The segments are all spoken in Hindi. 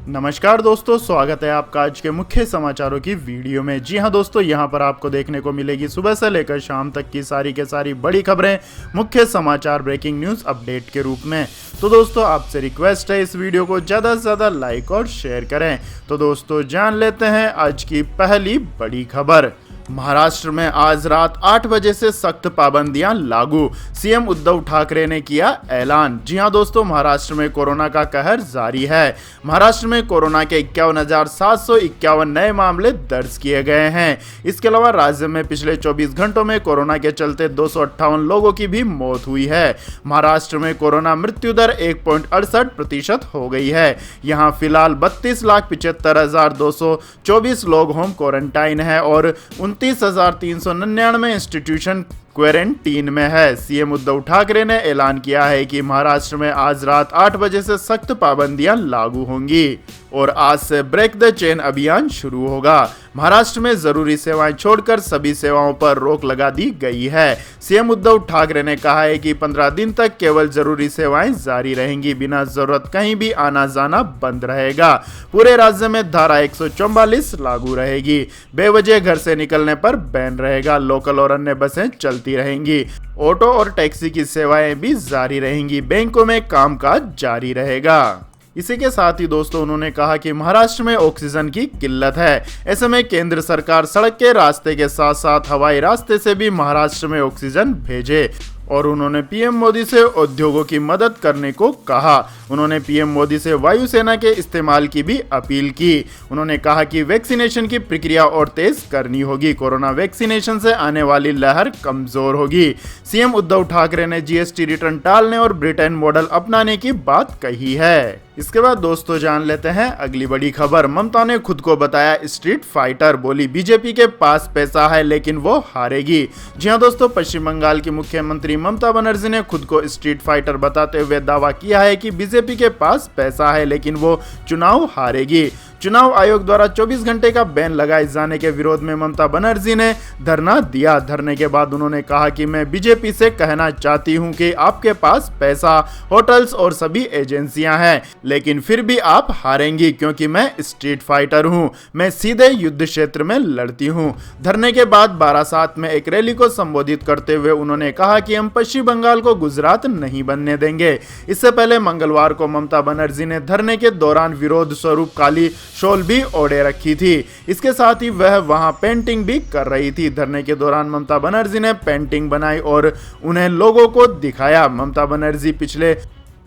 नमस्कार दोस्तों, स्वागत है आपका आज के मुख्य समाचारों की वीडियो में। जी हां दोस्तों, यहां पर आपको देखने को मिलेगी सुबह से लेकर शाम तक की सारी के सारी बड़ी खबरें, मुख्य समाचार, ब्रेकिंग न्यूज़ अपडेट के रूप में। तो दोस्तों आपसे रिक्वेस्ट है इस वीडियो को ज़्यादा से ज़्यादा लाइक और शेयर करें। तो दोस्तों जान लेते हैं आज की पहली बड़ी खबर। महाराष्ट्र में आज रात 8 बजे से सख्त पाबंदियां लागू, सीएम उद्धव ठाकरे ने किया ऐलान। जी हां दोस्तों, महाराष्ट्र में कोरोना का कहर जारी है। महाराष्ट्र में कोरोना के 51,751 नए मामले दर्ज किए गए हैं। इसके अलावा राज्य में पिछले 24 घंटों में कोरोना के चलते 258 लोगों की भी मौत हुई है। महाराष्ट्र में कोरोना मृत्यु दर 1.68% हो गई है। यहाँ फिलहाल 32,75,224 लोग होम क्वारंटाइन है और 29,399 इंस्टीट्यूशन क्वारंटीन में है। सीएम उद्धव ठाकरे ने ऐलान किया है कि महाराष्ट्र में आज रात 8 बजे से सख्त पाबंदियां लागू होंगी और आज से ब्रेक द चेन अभियान शुरू होगा। महाराष्ट्र में जरूरी सेवाएं छोड़कर सभी सेवाओं पर रोक लगा दी गई है। सीएम उद्धव ठाकरे ने कहा है कि 15 दिन तक केवल जरूरी सेवाएं जारी रहेंगी, बिना जरूरत कहीं भी आना जाना बंद रहेगा। पूरे राज्य में धारा 144 लागू रहेगी। बेवजह घर से निकलने पर बैन रहेगा। लोकल और अन्य बसें चलती रहेंगी। ऑटो और टैक्सी की सेवाएं भी जारी रहेंगी। बैंकों में कामकाज जारी रहेगा। इसी के साथ ही दोस्तों उन्होंने कहा कि महाराष्ट्र में ऑक्सीजन की किल्लत है। ऐसे में केंद्र सरकार सड़क के रास्ते के साथ साथ हवाई रास्ते से भी महाराष्ट्र में ऑक्सीजन भेजे और उन्होंने पीएम मोदी से उद्योगों की मदद करने को कहा। उन्होंने पीएम मोदी से वायुसेना के इस्तेमाल की भी अपील की। उन्होंने कहा कि वैक्सीनेशन की प्रक्रिया और तेज करनी होगी। कोरोना वैक्सीनेशन से आने वाली लहर कमजोर होगी। सीएम उद्धव ठाकरे ने जीएसटी रिटर्न टालने और ब्रिटेन मॉडल अपनाने की बात कही है। इसके बाद दोस्तों जान लेते हैं अगली बड़ी खबर। ममता ने खुद को बताया स्ट्रीट फाइटर, बोली बीजेपी के पास पैसा है लेकिन वो हारेगी। जी हां दोस्तों, पश्चिम बंगाल की मुख्यमंत्री ममता बनर्जी ने खुद को स्ट्रीट फाइटर बताते हुए दावा किया है कि बीजेपी के पास पैसा है लेकिन वो चुनाव हारेगी। चुनाव आयोग द्वारा 24 घंटे का बैन लगाए जाने के विरोध में ममता बनर्जी ने धरना दिया। धरने के बाद उन्होंने कहा कि मैं बीजेपी से कहना चाहती हूं कि आपके पास पैसा, होटल्स और सभी एजेंसियां हैं, लेकिन फिर भी आप हारेंगी क्योंकि मैं स्ट्रीट फाइटर हूं। मैं सीधे युद्ध क्षेत्र में लड़ती हूं। धरने के बाद बारासात में एक रैली को संबोधित करते हुए उन्होंने कहा कि हम पश्चिम बंगाल को गुजरात नहीं बनने देंगे। इससे पहले मंगलवार को ममता बनर्जी ने धरने के दौरान विरोध स्वरूप काली शॉल भी ओढ़े रखी थी। इसके साथ ही वह वहां पेंटिंग भी कर रही थी। धरने के दौरान ममता बनर्जी ने पेंटिंग बनाई और उन्हें लोगों को दिखाया। ममता बनर्जी पिछले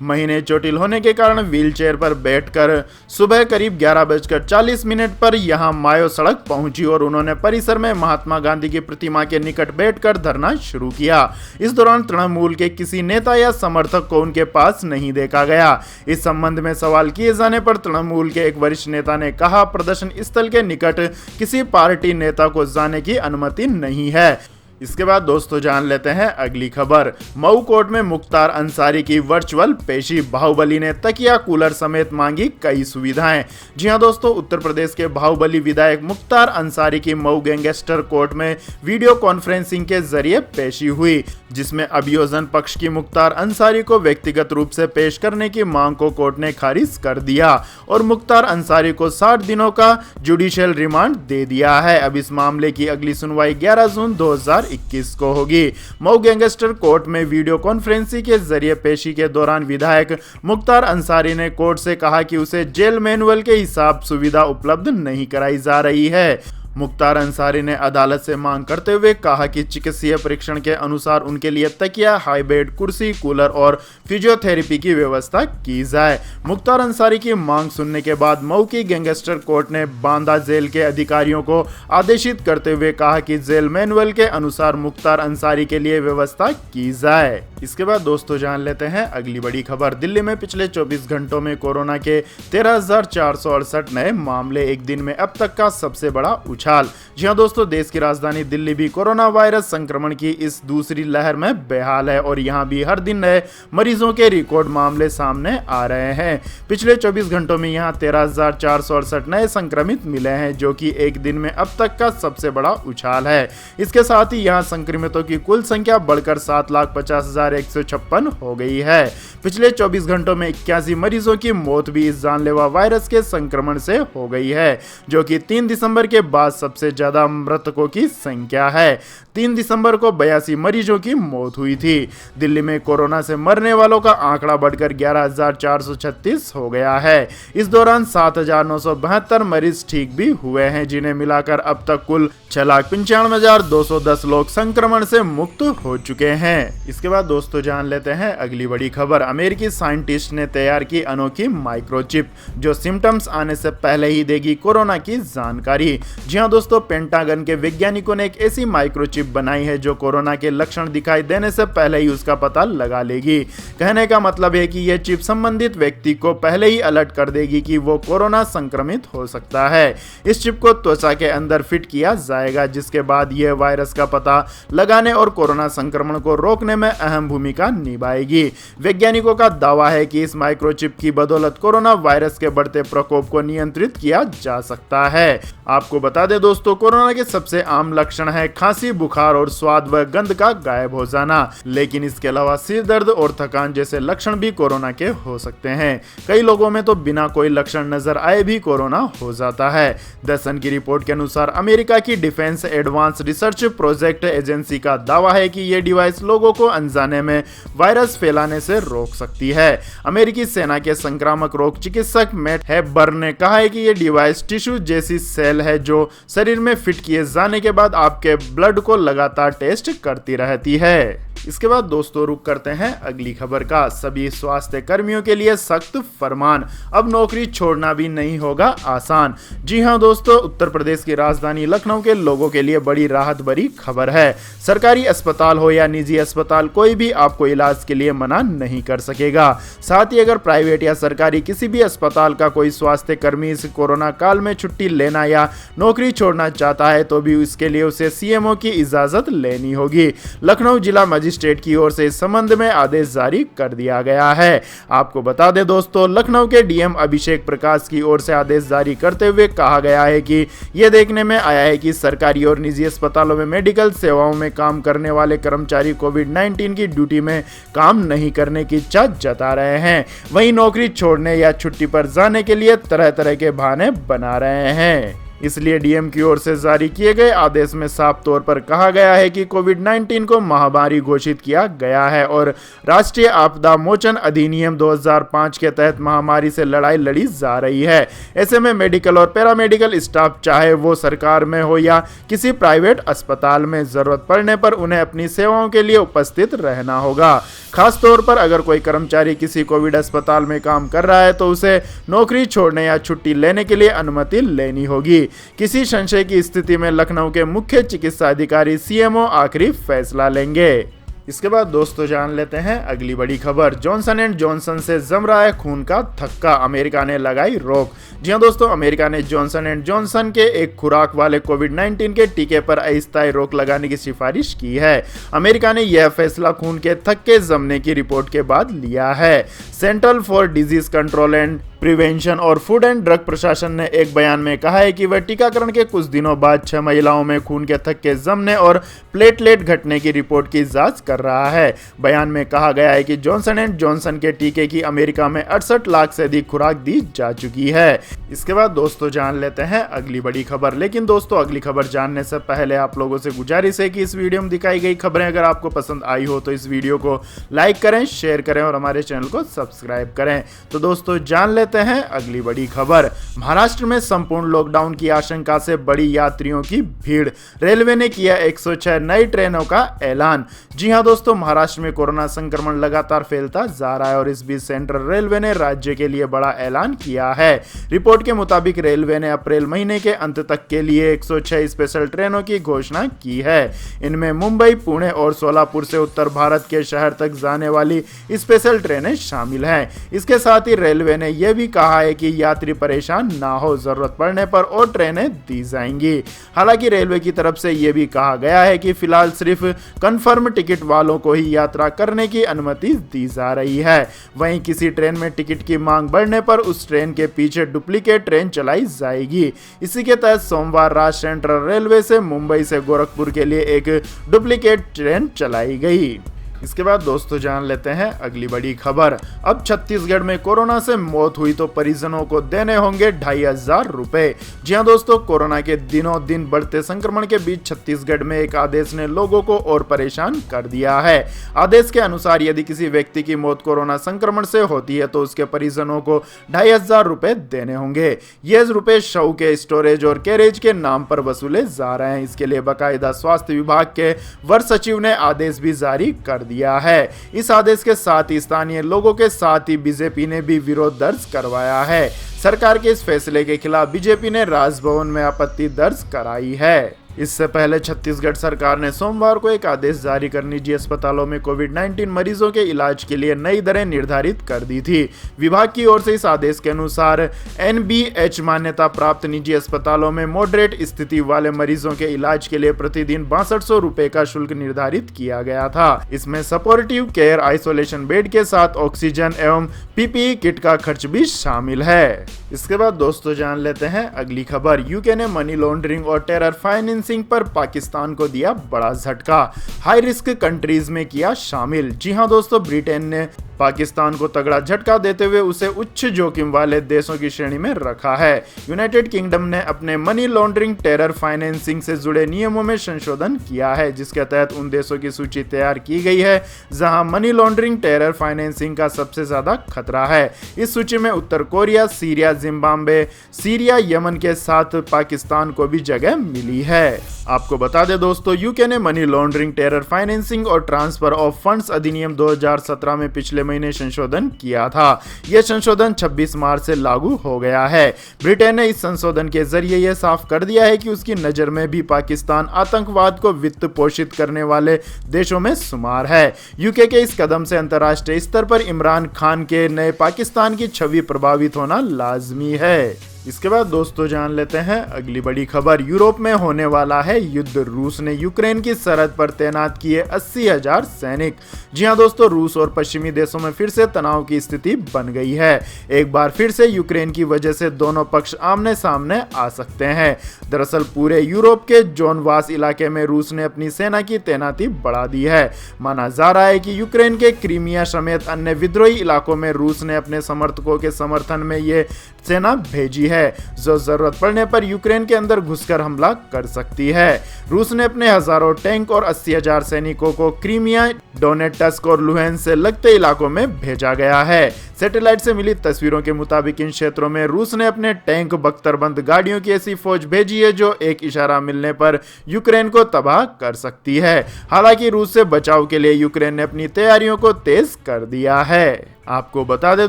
महीने चोटिल होने के कारण व्हीलचेयर पर बैठकर सुबह करीब 11:40 पर यहां मायो सड़क पहुंची और उन्होंने परिसर में महात्मा गांधी की प्रतिमा के निकट बैठकर धरना शुरू किया। इस दौरान तृणमूल के किसी नेता या समर्थक को उनके पास नहीं देखा गया। इस संबंध में सवाल किए जाने पर तृणमूल के एक वरिष्ठ नेता ने कहा, प्रदर्शन स्थल के निकट किसी पार्टी नेता को जाने की अनुमति नहीं है। इसके बाद दोस्तों जान लेते हैं अगली खबर। मऊ कोर्ट में मुख्तार अंसारी की वर्चुअल पेशी, बाहुबली ने तकिया कूलर समेत मांगी कई सुविधाएं। जी हां दोस्तों, उत्तर प्रदेश के बाहुबली विधायक मुख्तार अंसारी की मऊ गैंगस्टर कोर्ट में वीडियो कॉन्फ्रेंसिंग के जरिए पेशी हुई, जिसमें अभियोजन पक्ष की मुख्तार अंसारी को व्यक्तिगत रूप से पेश करने की मांग को कोर्ट ने खारिज कर दिया और मुख्तार अंसारी को 60 दिनों का जुडिशियल रिमांड दे दिया है। अब इस मामले की अगली सुनवाई 11 जून 2021 को होगी। मऊ गैंगस्टर कोर्ट में वीडियो कॉन्फ्रेंसिंग के जरिए पेशी के दौरान विधायक मुख्तार अंसारी ने कोर्ट से कहा कि उसे जेल मैनुअल के हिसाब सुविधा उपलब्ध नहीं कराई जा रही है। मुख्तार अंसारी ने अदालत से मांग करते हुए कहा कि चिकित्सीय परीक्षण के अनुसार उनके लिए तकिया, हाई बेड, कुर्सी, कूलर और फिजियोथेरेपी की व्यवस्था की जाए। मुख्तार अंसारी की मांग सुनने के बाद मऊ की गैंगस्टर कोर्ट ने बांदा जेल के अधिकारियों को आदेशित करते हुए कहा कि जेल मैनुअल के अनुसार मुख्तार अंसारी के लिए व्यवस्था की जाए। इसके बाद दोस्तों जान लेते हैं अगली बड़ी खबर। दिल्ली में पिछले 24 घंटों में कोरोना के 13,468 नए मामले, एक दिन में अब तक का सबसे बड़ा उछाल। जी हां दोस्तों, देश की राजधानी दिल्ली भी कोरोना वायरस संक्रमण की इस दूसरी लहर में बेहाल है और यहां भी हर दिन नए मरीजों के रिकॉर्ड मामले सामने आ रहे हैं। पिछले 24 घंटों में यहां 13,468 नए संक्रमित मिले हैं, जो कि एक दिन में अब तक का सबसे बड़ा उछाल है। इसके साथ ही यहां संक्रमितों की कुल संख्या बढ़कर 7,50,156 हो गई है। पिछले 24 घंटों में 81 मरीजों की मौत भी इस जानलेवा वायरस के संक्रमण से हो गई है, जो कि 3 दिसंबर के बाद सबसे ज्यादा मृतकों की संख्या है। 3 दिसंबर को 82 मरीजों की मौत हुई थी। दिल्ली में कोरोना से मरने वालों का आंकड़ा बढ़कर 11,436 हो गया है। इस दौरान 7,972 मरीज ठीक भी हुए हैं, जिन्हें मिलाकर अब तक कुल 6,95,210 लोग संक्रमण से मुक्त हो चुके हैं। इसके बाद दोस्तों जान लेते हैं अगली बड़ी खबर। अमेरिकी साइंटिस्ट ने तैयार की अनोखी माइक्रोचिप, जो सिम्टम्स आने से पहले ही देगी कोरोना की जानकारी। जी हां दोस्तों, पेंटागन के वैज्ञानिकों ने एक ऐसी माइक्रोचिप बनाई है जो कोरोना के लक्षण दिखाई देने से पहले ही उसका पता लगा लेगी। कहने का मतलब है कि यह चिप संबंधित व्यक्ति को पहले ही अलर्ट कर देगी कि वो कोरोना संक्रमित हो सकता है। इस चिप को त्वचा के अंदर फिट किया जाएगा, जिसके बाद यह वायरस का पता लगाने और कोरोना संक्रमण को रोकने में अहम भूमिका निभाएगी। वैज्ञानिकों का दावा है कि इस माइक्रोचिप की बदौलत कोरोना वायरस के बढ़ते प्रकोप को नियंत्रित किया जा सकता है। आपको बता दें दोस्तों, कोरोना के सबसे आम लक्षण है खांसी, बुखार और स्वाद व गंध का गायब हो जाना, लेकिन इसके अलावा सिर दर्द और थकान जैसे लक्षण भी कोरोना के हो सकते हैं। कई लोगों में तो बिना कोई लक्षण नजर आए भी कोरोना हो जाता है। द सन की रिपोर्ट के अनुसार अमेरिका की defence advance research project agency का दावा है कि यह डिवाइस लोगों को अनजाने में वायरस फैलाने से रोक सकती है। अमेरिकी सेना के संक्रामक रोग चिकित्सक मैट हेबर्न ने कहा है कि यह डिवाइस टिश्यू जैसी सेल है जो शरीर में फिट किए जाने के बाद आपके ब्लड को लगातार टेस्ट करती रहती है। इसके बाद दोस्तों रुक करते हैं अगली खबर का। सभी स्वास्थ्य कर्मियों के लिए सख्त फरमान, अब नौकरी छोड़ना भी नहीं होगा आसान। जी हां दोस्तों, उत्तर प्रदेश की राजधानी लखनऊ के लोगों के लिए बड़ी राहत भरी खबर है। सरकारी अस्पताल हो या निजी अस्पताल, कोई भी आपको इलाज के लिए मना नहीं कर सकेगा। साथ ही अगर प्राइवेट या सरकारी किसी भी अस्पताल का कोई स्वास्थ्य कर्मी इस कोरोना काल में छुट्टी लेना या नौकरी छोड़ना चाहता है तो भी इसके लिए उसे सीएमओ की इजाजत लेनी होगी। लखनऊ जिला मजिस्ट्रेट की ओर से इस संबंध में आदेश जारी कर दिया गया है। आपको बता दें दोस्तों, लखनऊ के डीएम अभिषेक प्रकाश की ओर से आदेश जारी करते हुए कहा गया है कि यह देखने में आया है कि सरकारी और निजी अस्पतालों में मेडिकल सेवाओं में काम करने वाले कर्मचारी कोविड-19 की ड्यूटी में काम नहीं करने की इच्छा जता रहे हैं। वहीं नौकरी छोड़ने या छुट्टी पर जाने के लिए तरह तरह के बहाने बना रहे हैं। इसलिए डीएम की ओर से जारी किए गए आदेश में साफ तौर पर कहा गया है कि कोविड-19 को महामारी घोषित किया गया है और राष्ट्रीय आपदा मोचन अधिनियम 2005 के तहत महामारी से लड़ाई लड़ी जा रही है। ऐसे में मेडिकल और पैरामेडिकल स्टाफ, चाहे वो सरकार में हो या किसी प्राइवेट अस्पताल में, जरूरत पड़ने पर उन्हें अपनी सेवाओं के लिए उपस्थित रहना होगा। खास तौर पर अगर कोई कर्मचारी किसी कोविड अस्पताल में काम कर रहा है तो उसे नौकरी छोड़ने या छुट्टी लेने के लिए अनुमति लेनी होगी। किसी संशय की स्थिति में लखनऊ के मुख्य चिकित्सा अधिकारी सीएमओ आखिरी फैसला लेंगे। इसके बाद दोस्तों जान लेते हैं अगली बड़ी खबर। जॉनसन एंड जॉनसन से जम रहा है खून का थक्का, अमेरिका ने लगाई रोक। जी हां दोस्तों, अमेरिका ने जॉनसन एंड जॉनसन के एक खुराक वाले कोविड-19 के टीके पर अस्थायी रोक लगाने की सिफारिश की है। अमेरिका ने यह फैसला खून के थक्के जमने की रिपोर्ट के बाद लिया है। Central for disease control and prevention और फूड एंड ड्रग प्रशासन ने एक बयान में कहा है कि वह टीकाकरण के कुछ दिनों बाद 6 महिलाओं में खून के थक्के जमने और प्लेटलेट घटने की रिपोर्ट की जांच कर रहा है। बयान में कहा गया है कि जॉनसन एंड जॉनसन के टीके की अमेरिका में 68 लाख से अधिक खुराक दी जा चुकी है। इसके बाद दोस्तों जान लेते हैं अगली बड़ी खबर। लेकिन दोस्तों अगली खबर जानने से पहले आप लोगों से गुजारिश है कि इस वीडियो में दिखाई गई खबरें अगर आपको पसंद आई हो तो इस वीडियो को लाइक करें, शेयर करें और हमारे चैनल को सब्सक्राइब करें। तो दोस्तों जान लेते हैं अगली बड़ी खबर। महाराष्ट्र में संपूर्ण लॉकडाउन की आशंका से बड़ी यात्रियों की भीड़, रेलवे ने किया 106 नई ट्रेनों का ऐलान। जी हां दोस्तों महाराष्ट्र में कोरोना संक्रमण लगातार फैलता जा रहा है और इस बीच सेंट्रल रेलवे ने राज्य के लिए बड़ा ऐलान किया है। रिपोर्ट के मुताबिक रेलवे ने अप्रैल महीने के अंत तक के लिए 106 स्पेशल ट्रेनों की घोषणा की है। इनमें मुंबई, पुणे और सोलापुर से उत्तर भारत के शहर तक जाने वाली स्पेशल ट्रेनें शामिल हैं। इसके साथ ही रेलवे ने यह भी कहा है कि यात्री परेशान ना हो, जरूरत पड़ने पर और ट्रेनें दी जाएंगी। हालांकि रेलवे की तरफ से यह भी कहा गया है कि फिलहाल सिर्फ कंफर्म टिकट वालों को ही यात्रा करने की अनुमति दी जा रही है। वहीं किसी ट्रेन में टिकट की मांग बढ़ने पर उस ट्रेन के पीछे डुप्लीकेट ट्रेन चलाई जाएगी। इसी के तहत सोमवार रात सेंट्रल रेलवे से मुंबई से गोरखपुर के लिए एक डुप्लीकेट ट्रेन चलाई गई। इसके बाद दोस्तों जान लेते हैं अगली बड़ी खबर। अब छत्तीसगढ़ में कोरोना से मौत हुई तो परिजनों को देने होंगे 2500 रुपए। जी हां दोस्तों, कोरोना के दिनों दिन बढ़ते संक्रमण के बीच छत्तीसगढ़ में एक आदेश ने लोगों को और परेशान कर दिया है। आदेश के अनुसार यदि किसी व्यक्ति की मौत कोरोना संक्रमण से होती है तो उसके परिजनों को 2500 रुपए देने होंगे। ये रुपए शव के स्टोरेज और कैरेज के नाम पर वसूले जा रहे हैं। इसके लिए बाकायदा स्वास्थ्य विभाग के वर सचिव ने आदेश भी जारी कर दिया है। इस आदेश के साथ ही स्थानीय लोगों के साथ ही बीजेपी ने भी विरोध दर्ज करवाया है। सरकार के इस फैसले के खिलाफ बीजेपी ने राजभवन में आपत्ति दर्ज कराई है। इससे पहले छत्तीसगढ़ सरकार ने सोमवार को एक आदेश जारी कर निजी अस्पतालों में कोविड-19 मरीजों के इलाज के लिए नई दरें निर्धारित कर दी थी। विभाग की ओर से इस आदेश के अनुसार NBH मान्यता प्राप्त निजी अस्पतालों में मॉडरेट स्थिति वाले मरीजों के इलाज के लिए प्रतिदिन 6200 रुपए का शुल्क निर्धारित किया गया था। इसमें सपोर्टिव केयर, आइसोलेशन बेड के साथ ऑक्सीजन एवं PPE किट का खर्च भी शामिल है। इसके बाद दोस्तों जान लेते हैं अगली खबर। यूके ने मनी लॉन्ड्रिंग और टेरर फाइनेंसिंग पर पाकिस्तान को दिया बड़ा झटका, हाई रिस्क कंट्रीज में किया शामिल। जी हां दोस्तों, ब्रिटेन ने पाकिस्तान को तगड़ा झटका देते हुए उसे उच्च जोखिम वाले देशों की श्रेणी में रखा है। यूनाइटेड किंगडम ने अपने मनी लॉन्ड्रिंग, टेरर फाइनेंसिंग से जुड़े नियमों में संशोधन किया है, जिसके तहत उन देशों की सूची तैयार की गई है जहां मनी लॉन्ड्रिंग, टेरर फाइनेंसिंग का सबसे ज्यादा खतरा है। इस सूची में उत्तर Korea, Syria, Zimbabwe, Syria, Yemen के साथ पाकिस्तान को भी जगह मिली है। आपको बता दें दोस्तों, यूके ने मनी लॉन्ड्रिंग, टेरर फाइनेंसिंग और ट्रांसफर ऑफ फंड्स अधिनियम 2017 में पिछले महीने संशोधन किया था। यह संशोधन 26 मार्च से लागू हो गया है। ब्रिटेन ने इस संशोधन के जरिए यह साफ कर दिया है कि उसकी नजर में भी पाकिस्तान आतंकवाद को वित्त पोषित करने वाले देशों में शुमार है। यूके के इस कदम से अंतर्राष्ट्रीय स्तर पर इमरान खान के नए पाकिस्तान की छवि प्रभावित होना लाजमी है। इसके बाद दोस्तों जान लेते हैं अगली बड़ी खबर। यूरोप में होने वाला है युद्ध, रूस ने यूक्रेन की सरहद पर तैनात किए 80,000 सैनिक। जी हां दोस्तों, रूस और पश्चिमी देशों में फिर से तनाव की स्थिति बन गई है। एक बार फिर से यूक्रेन की वजह से दोनों पक्ष आमने सामने आ सकते हैं। दरअसल पूरे यूरोप के जोनवास इलाके में रूस ने अपनी सेना की तैनाती बढ़ा दी है। माना जा रहा है कि यूक्रेन के क्रीमिया समेत अन्य विद्रोही इलाकों में रूस ने अपने समर्थकों के समर्थन में ये सेना भेजी है, जो जरूरत पड़ने पर यूक्रेन के अंदर घुसकर हमला कर सकती है। रूस ने अपने हजारों टैंक और 80,000 सैनिकों को क्रीमिया, डोनेट्स्क और लुहांस्क से लगते इलाकों में भेजा गया है। सैटेलाइट से मिली तस्वीरों के मुताबिक इन क्षेत्रों में रूस ने अपने टैंक, बख्तरबंद गाड़ियों की ऐसी फौज भेजी है जो एक इशारा मिलने पर यूक्रेन को तबाह कर सकती है। हालांकि रूस से बचाव के लिए यूक्रेन ने अपनी तैयारियों को तेज कर दिया है। आपको बता दें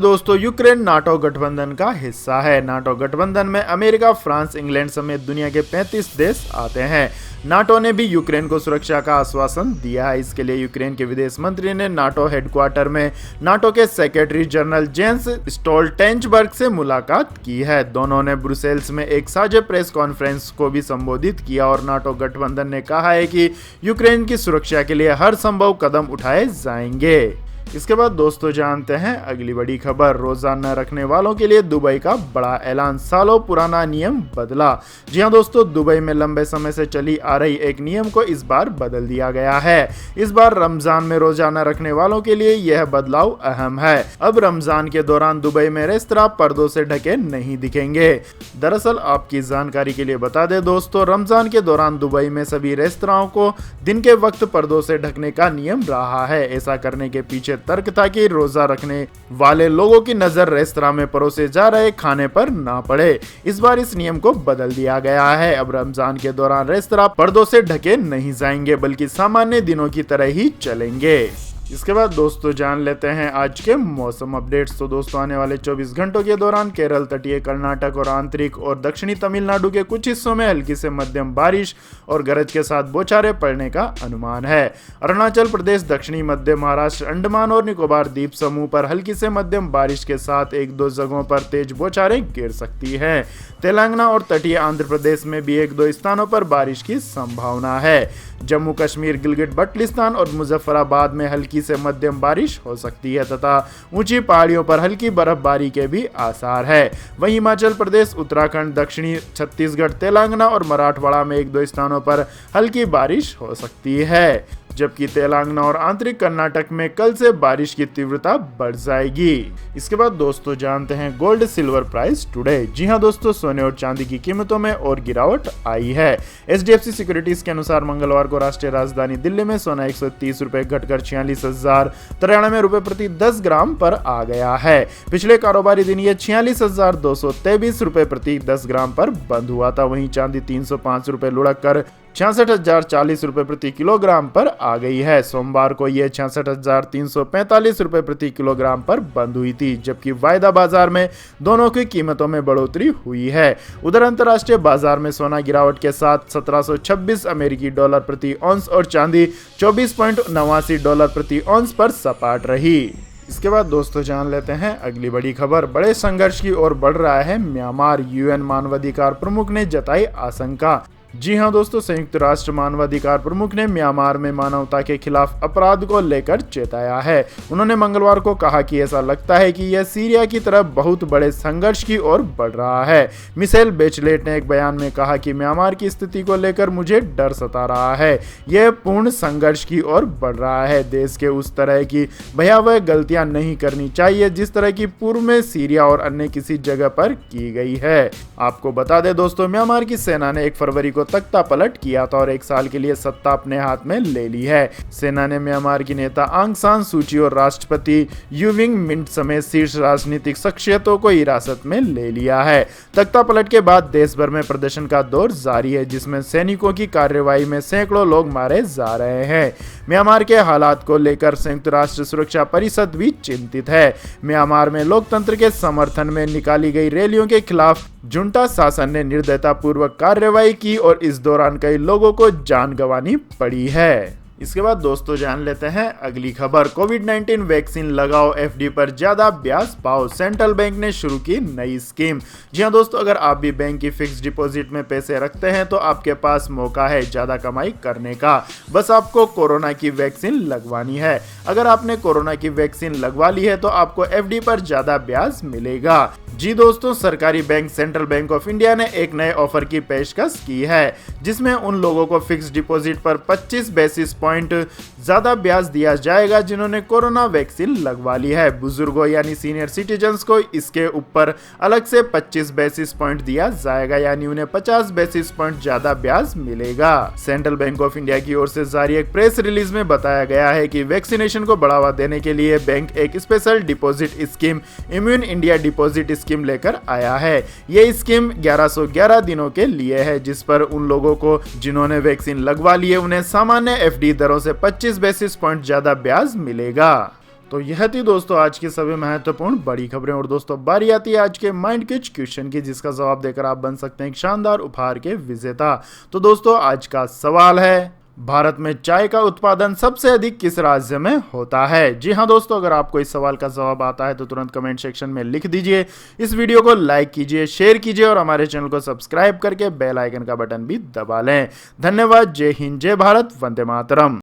दोस्तों, यूक्रेन नाटो गठबंधन का हिस्सा है। नाटो गठबंधन में अमेरिका, फ्रांस, इंग्लैंड समेत दुनिया के 35 देश आते हैं। नाटो ने भी यूक्रेन को सुरक्षा का आश्वासन दिया है। इसके लिए यूक्रेन के विदेश मंत्री ने नाटो हेडक्वार्टर में नाटो के सेक्रेटरी जनरल जेंस स्टोल्टेनबर्ग से मुलाकात की है। दोनों ने ब्रुसेल्स में एक साझा प्रेस कॉन्फ्रेंस को भी संबोधित किया और नाटो गठबंधन ने कहा है कि यूक्रेन की सुरक्षा के लिए हर संभव कदम उठाए जाएंगे। इसके बाद दोस्तों जानते हैं अगली बड़ी खबर। रोजा न रखने वालों के लिए दुबई का बड़ा ऐलान, सालों पुराना नियम बदला। जी हां दोस्तों, दुबई में लंबे समय से चली आ रही एक नियम को इस बार बदल दिया गया है। इस बार रमजान में रोजा न रखने वालों के लिए यह बदलाव अहम है। अब रमजान के दौरान दुबई में रेस्तरां पर्दों से ढके नहीं दिखेंगे। दरअसल आपकी जानकारी के लिए बता दें दोस्तों, रमजान के दौरान दुबई में सभी रेस्तराओं को दिन के वक्त पर्दों से ढकने का नियम रहा है। ऐसा करने के पीछे पीछे तर्क था कि रोजा रखने वाले लोगों की नजर रेस्तरां में परोसे जा रहे खाने पर ना पड़े। इस बार इस नियम को बदल दिया गया है। अब रमजान के दौरान रेस्तरां पर्दों से ढके नहीं जाएंगे बल्कि सामान्य दिनों की तरह ही चलेंगे। इसके बाद दोस्तों जान लेते हैं आज के मौसम अपडेट्स। तो दोस्तों आने वाले 24 घंटों के दौरान केरल, तटीय कर्नाटक और आंतरिक और दक्षिणी तमिलनाडु के कुछ हिस्सों में हल्की से मध्यम बारिश और गरज के साथ बौछारें पड़ने का अनुमान है। अरुणाचल प्रदेश, दक्षिणी मध्य महाराष्ट्र, अंडमान और निकोबार द्वीप समूह पर हल्की से मध्यम बारिश के साथ एक दो जगहों पर तेज बौछारें गिर सकती है। तेलंगाना और तटीय आंध्र प्रदेश में भी एक दो स्थानों पर बारिश की संभावना है। जम्मू कश्मीर, गिलगित बल्टिस्तान और मुजफ्फराबाद में हल्की से मध्यम बारिश हो सकती है तथा ऊंची पहाड़ियों पर हल्की बर्फबारी के भी आसार है। वहीं हिमाचल प्रदेश, उत्तराखंड, दक्षिणी छत्तीसगढ़, तेलंगाना और मराठवाड़ा में एक दो स्थानों पर हल्की बारिश हो सकती है, जबकि तेलंगाना और आंतरिक कर्नाटक में कल से बारिश की तीव्रता बढ़ जाएगी। इसके बाद दोस्तों जानते हैं गोल्ड सिल्वर प्राइस टुडे। जी हां दोस्तों, सोने और चांदी की कीमतों में और गिरावट आई है। HDFC सिक्योरिटीज के अनुसार मंगलवार को राष्ट्रीय राजधानी दिल्ली में सोना 130 रुपए घटकर 46,093 रुपए प्रति 10 ग्राम पर आ गया है। पिछले कारोबारी दिन ये 46,223 रुपए प्रति 10 ग्राम पर बंद हुआ था। वहीं चांदी 305 रुपए लुढ़क कर 66,040 रुपए प्रति किलोग्राम पर आ गई है। सोमवार को यह 66,345 रुपए प्रति किलोग्राम पर बंद हुई थी, जबकि वायदा बाजार में दोनों की कीमतों में बढ़ोतरी हुई है। उधर अंतर्राष्ट्रीय बाजार में सोना गिरावट के साथ 1726 अमेरिकी डॉलर प्रति औंस और चांदी 24.89 डॉलर प्रति औंस पर सपाट रही। इसके बाद दोस्तों जान लेते हैं अगली बड़ी खबर। बड़े संघर्ष की ओर बढ़ रहा है म्यांमार, UN मानवाधिकार प्रमुख ने जताई आशंका। जी हां दोस्तों, संयुक्त राष्ट्र मानवाधिकार प्रमुख ने म्यांमार में मानवता के खिलाफ अपराध को लेकर चेताया है। उन्होंने मंगलवार को कहा कि ऐसा लगता है कि यह सीरिया की तरफ बहुत बड़े संघर्ष की ओर बढ़ रहा है। मिशेल बेचलेट ने एक बयान में कहा कि म्यांमार की स्थिति को लेकर मुझे डर सता रहा है। यह पूर्ण संघर्ष की ओर बढ़ रहा है। देश के उस तरह की भयावह गलतियां नहीं करनी चाहिए जिस तरह की पूर्व में सीरिया और अन्य किसी जगह पर की गई है। आपको बता दें दोस्तों, म्यांमार की सेना ने 1 फरवरी को तख्ता पलट किया था और 1 साल के लिए सत्ता अपने हाथ में ले ली है। सेना ने म्यांमार की नेता आंग सान सूची और राष्ट्रपति यू विन मिंट समेत शीर्ष राजनीतिक शख्सियतों को हिरासत में ले लिया है। तख्ता पलट के बाद देश भर में प्रदर्शन का दौर जारी है, जिसमें सैनिकों की कार्रवाई में सैकड़ों लोग मारे जा रहे हैं। म्यांमार के हालात को लेकर संयुक्त राष्ट्र सुरक्षा परिषद भी चिंतित है। म्यांमार में लोकतंत्र के समर्थन में निकाली गई रैलियों के खिलाफ जुंटा शासन ने निर्दयता पूर्वक कार्रवाई की और इस दौरान कई लोगों को जान गंवानी पड़ी है। इसके बाद दोस्तों जान लेते हैं अगली खबर। कोविड-19 वैक्सीन लगाओ, FD पर ज्यादा ब्याज पाओ, सेंट्रल बैंक ने शुरू की नई स्कीम। जी हां दोस्तों, अगर आप भी बैंक की फिक्स डिपॉजिट में पैसे रखते हैं तो आपके पास मौका है ज्यादा कमाई करने का। बस आपको कोरोना की वैक्सीन लगवानी है। अगर आपने कोरोना की वैक्सीन लगवा ली है तो आपको FD पर ज्यादा ब्याज मिलेगा। जी दोस्तों, सरकारी bank central bank of India ने एक नए ऑफर की पेशकश की है, जिसमें उन लोगों को फिक्स डिपॉजिट पर 25 बेसिस पॉइंट ज्यादा ब्याज दिया जाएगा जिन्होंने कोरोना वैक्सीन लगवा ली है। बुजुर्गों यानी सीनियर सिटीजन्स को इसके ऊपर अलग से 25 बेसिस पॉइंट दिया जाएगा, यानी उन्हें 50 बेसिस पॉइंट ज्यादा ब्याज मिलेगा। सेंट्रल बैंक ऑफ इंडिया की ओर से जारी एक प्रेस रिलीज में बताया गया है कि वैक्सीनेशन को बढ़ावा देने के लिए बैंक एक special deposit scheme, immune India deposit scheme लेकर आया है। ये स्कीम 1111 दिनों के लिए है, जिस पर उन लोगों को जिन्होंने वैक्सीन लगवा ली है उन्हें सामान्य FD दरों से 25 बेसिस पॉइंट ज्यादा ब्याज मिलेगा। तो यह थी दोस्तों आज की सभी महत्वपूर्ण बड़ी खबरें। और दोस्तों बारी आती है आज के माइंड किच क्वेश्चन की, जिसका जवाब देकर आप बन सकते हैं एक शानदार उपहार के विजेता। तो दोस्तों आज का सवाल है, भारत में चाय का उत्पादन सबसे अधिक किस राज्य में होता है? जी हां दोस्तों, अगर आपको इस सवाल का जवाब आता है तो तुरंत कमेंट सेक्शन में लिख दीजिए। इस वीडियो को लाइक कीजिए, शेयर कीजिए और हमारे चैनल को सब्सक्राइब करके बेल आइकन का बटन भी दबा लें। धन्यवाद। जय हिंद, जय भारत, वंदे मातरम।